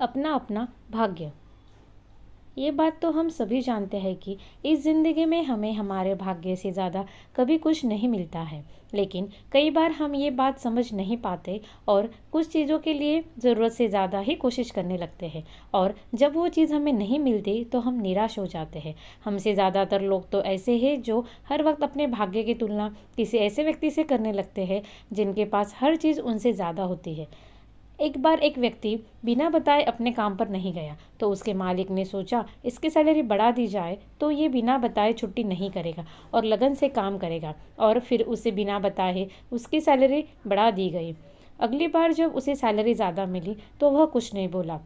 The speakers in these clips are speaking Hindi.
अपना अपना भाग्य। ये बात तो हम सभी जानते हैं कि इस ज़िंदगी में हमें हमारे भाग्य से ज़्यादा कभी कुछ नहीं मिलता है। लेकिन कई बार हम ये बात समझ नहीं पाते और कुछ चीज़ों के लिए ज़रूरत से ज़्यादा ही कोशिश करने लगते हैं, और जब वो चीज़ हमें नहीं मिलती तो हम निराश हो जाते हैं। हमसे ज़्यादातर लोग तो ऐसे हैं जो हर वक्त अपने भाग्य की तुलना किसी ऐसे व्यक्ति से करने लगते हैं जिनके पास हर चीज़ उनसे ज़्यादा होती है। एक बार एक व्यक्ति बिना बताए अपने काम पर नहीं गया, तो उसके मालिक ने सोचा इसकी सैलरी बढ़ा दी जाए तो ये बिना बताए छुट्टी नहीं करेगा और लगन से काम करेगा, और फिर उसे बिना बताए उसकी सैलरी बढ़ा दी गई। अगली बार जब उसे सैलरी ज़्यादा मिली तो वह कुछ नहीं बोला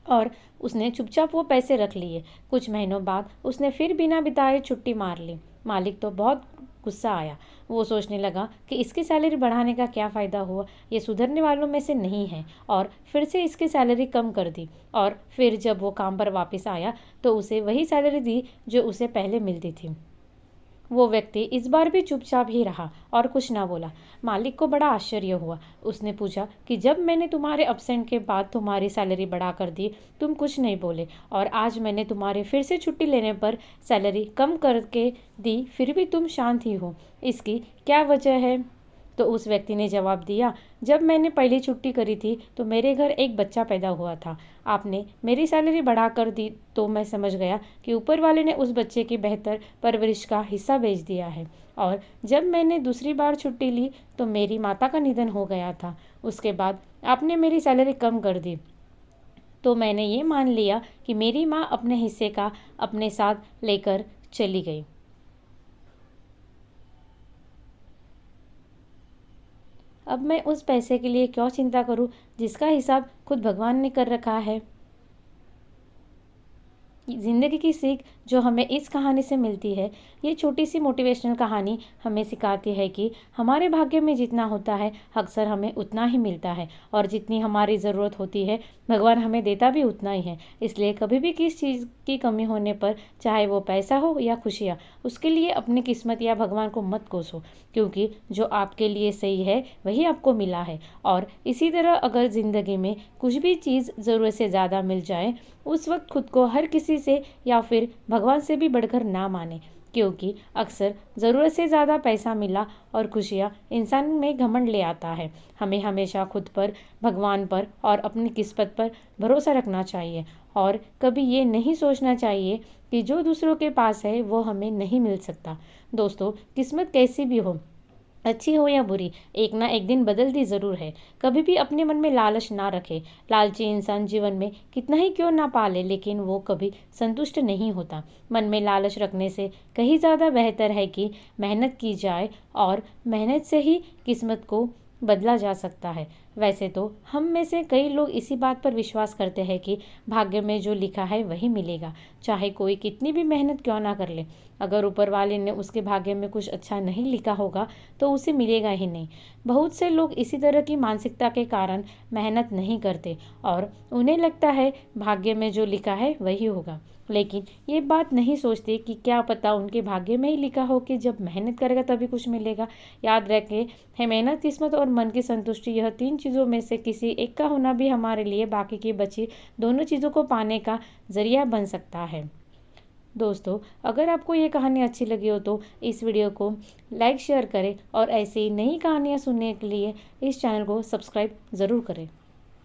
और उसने चुपचाप वो पैसे रख लिए। कुछ महीनों बाद उसने फिर बिना बताए छुट्टी मार ली। मालिक तो बहुत गुस्सा आया। वो सोचने लगा कि इसकी सैलरी बढ़ाने का क्या फ़ायदा हुआ, ये सुधरने वालों में से नहीं है, और फिर से इसकी सैलरी कम कर दी। और फिर जब वो काम पर वापस आया तो उसे वही सैलरी दी जो उसे पहले मिलती थी। वो व्यक्ति इस बार भी चुपचाप ही रहा और कुछ ना बोला। मालिक को बड़ा आश्चर्य हुआ। उसने पूछा कि जब मैंने तुम्हारे अब्सेंट के बाद तुम्हारी सैलरी बढ़ा कर दी, तुम कुछ नहीं बोले, और आज मैंने तुम्हारे फिर से छुट्टी लेने पर सैलरी कम करके दी, फिर भी तुम शांत ही हो। इसकी क्या वजह है? तो उस व्यक्ति ने जवाब दिया, जब मैंने पहली छुट्टी करी थी तो मेरे घर एक बच्चा पैदा हुआ था। आपने मेरी सैलरी बढ़ा कर दी तो मैं समझ गया कि ऊपर वाले ने उस बच्चे की बेहतर परवरिश का हिस्सा भेज दिया है। और जब मैंने दूसरी बार छुट्टी ली तो मेरी माता का निधन हो गया था। उसके बाद आपने मेरी सैलरी कम कर दी, तो मैंने ये मान लिया कि मेरी माँ अपने हिस्से का अपने साथ लेकर चली गई। अब मैं उस पैसे के लिए क्यों चिंता करूं जिसका हिसाब खुद भगवान ने कर रखा है। ज़िंदगी की सीख जो हमें इस कहानी से मिलती है, ये छोटी सी मोटिवेशनल कहानी हमें सिखाती है कि हमारे भाग्य में जितना होता है अक्सर हमें उतना ही मिलता है, और जितनी हमारी ज़रूरत होती है भगवान हमें देता भी उतना ही है। इसलिए कभी भी किस चीज़ की कमी होने पर, चाहे वो पैसा हो या खुशियाँ, उसके लिए अपनी किस्मत या भगवान को मत कोसो, क्योंकि जो आपके लिए सही है वही आपको मिला है। और इसी तरह अगर ज़िंदगी में कुछ भी चीज़ ज़रूरत से ज़्यादा मिल जाए, उस वक्त खुद को हर किसी से या फिर भगवान से भी बढ़कर ना माने, क्योंकि अक्सर ज़रूरत से ज़्यादा पैसा मिला और खुशियाँ इंसान में घमंड ले आता है। हमें हमेशा खुद पर, भगवान पर और अपनी किस्मत पर भरोसा रखना चाहिए, और कभी ये नहीं सोचना चाहिए कि जो दूसरों के पास है वो हमें नहीं मिल सकता। दोस्तों, किस्मत कैसी भी हो, अच्छी हो या बुरी, एक ना एक दिन बदलती ज़रूर है। कभी भी अपने मन में लालच ना रखे। लालची इंसान जीवन में कितना ही क्यों ना पाले, लेकिन वो कभी संतुष्ट नहीं होता। मन में लालच रखने से कहीं ज़्यादा बेहतर है कि मेहनत की जाए, और मेहनत से ही किस्मत को बदला जा सकता है। वैसे तो हम में से कई लोग इसी बात पर विश्वास करते हैं कि भाग्य में जो लिखा है वही मिलेगा, चाहे कोई कितनी भी मेहनत क्यों ना कर ले। अगर ऊपर वाले ने उसके भाग्य में कुछ अच्छा नहीं लिखा होगा तो उसे मिलेगा ही नहीं। बहुत से लोग इसी तरह की मानसिकता के कारण मेहनत नहीं करते, और उन्हें लगता है भाग्य में जो लिखा है वही होगा। लेकिन ये बात नहीं सोचते कि क्या पता उनके भाग्य में ही लिखा हो कि जब मेहनत करेगा तभी कुछ मिलेगा। याद रखें, है मेहनत, किस्मत और मन की संतुष्टि, यह तीन चीज़ों में से किसी एक का होना भी हमारे लिए बाकी की बची दोनों चीज़ों को पाने का जरिया बन सकता है। दोस्तों, अगर आपको ये कहानी अच्छी लगी हो तो इस वीडियो को लाइक शेयर करें, और ऐसे ही नई कहानियाँ सुनने के लिए इस चैनल को सब्सक्राइब ज़रूर करें।